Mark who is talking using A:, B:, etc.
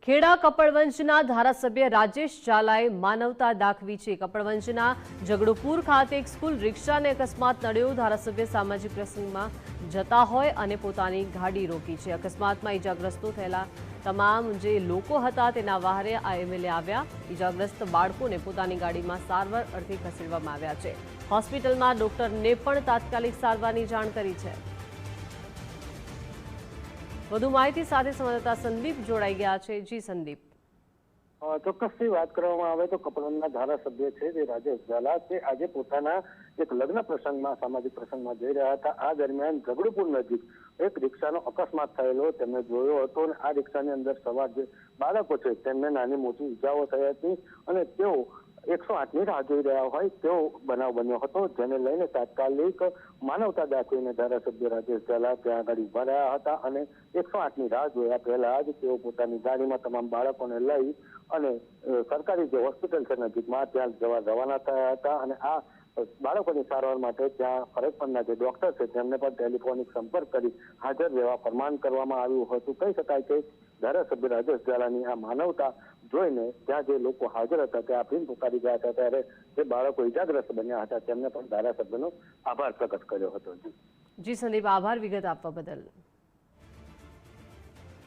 A: ખેડા કપડવંજના ધારાસભ્ય રાજેશ ઝાલાએ માનવતા દાખવી છે। કપડવંજના ઝઘડુપુર ખાતે એક સ્કૂલ રિક્ષાને અકસ્માત નડ્યો। ધારાસભ્ય સામાજિક પ્રસંગમાં જતા હોય અને પોતાની ગાડી રોકી છે। અકસ્માતમાં ઈજાગ્રસ્તો થયેલા તમામ જે લોકો હતા તેના વહારે એમએલએ આવ્યા। ઈજાગ્રસ્ત બાળકોને પોતાની ગાડીમાં સારવાર અર્થે ખસેડવામાં આવ્યા છે। હોસ્પિટલમાં ડોક્ટરને પણ તાત્કાલિક સારવારની જાણ કરી છે। વધુ માહિતી સાથે સંવાદદાતા સંદીપ જોડાઈ ગયા છે। જી સંદીપ,
B: ચોક્કસથી વાત કરવામાં આવે તો કપડવંજના ધારાસભ્ય છે જે રાજેશ ઝાલા તે આજે પોતાના એક લગ્ન પ્રસંગમાં સામાજિક પ્રસંગમાં જઈ રહ્યા હતા। આ દરમિયાન ઝઘડુપુર નજીક એક રિક્ષાનો અકસ્માત થયેલો તેમને જોયો હતો અને આ રિક્ષાની અંદર સવાર જે બાળકો છે તેમને નાની મોટી ઈજાઓ થઈ હતી અને તેઓ 108ની રાહ જોઈ રહ્યા હોય તેવો બનાવ બન્યો હતો, જેને લઈને તાત્કાલિક માનવતા દાખવીને ધારાસભ્ય રાજેશ ઝાલા ત્યાં આગળ ઉભા રહ્યા હતા અને 108ની રાહ જોયા પહેલા જ તેઓ પોતાની ગાડીમાં તમામ બાળકોને લઈ અને સરકારી જે હોસ્પિટલ છે નજીકમાં ત્યાં જવા રવાના થયા હતા અને આ બાળકોની સારવાર માટે ત્યાં ફરજ પરના જે ડોક્ટર છે તેમને પણ ટેલિફોનિક સંપર્ક કરી હાજર રહેવા ફરમાન કરવામાં આવ્યું હતું। કહી શકાય કે ધારાસભ્ય રાજેશ ઝાલાની આ માનવતા જોઈને ત્યાં જે લોકો હાજર હતા તે આપીને પુકારી ગયા હતા ત્યારે જે બાળકો ઈજાગ્રસ્ત બન્યા હતા તેમને પણ ધારાસભ્યનો આભાર પ્રકટ કર્યો હતો।
A: જી સંદીપ, આભાર વિગત આપવા બદલ।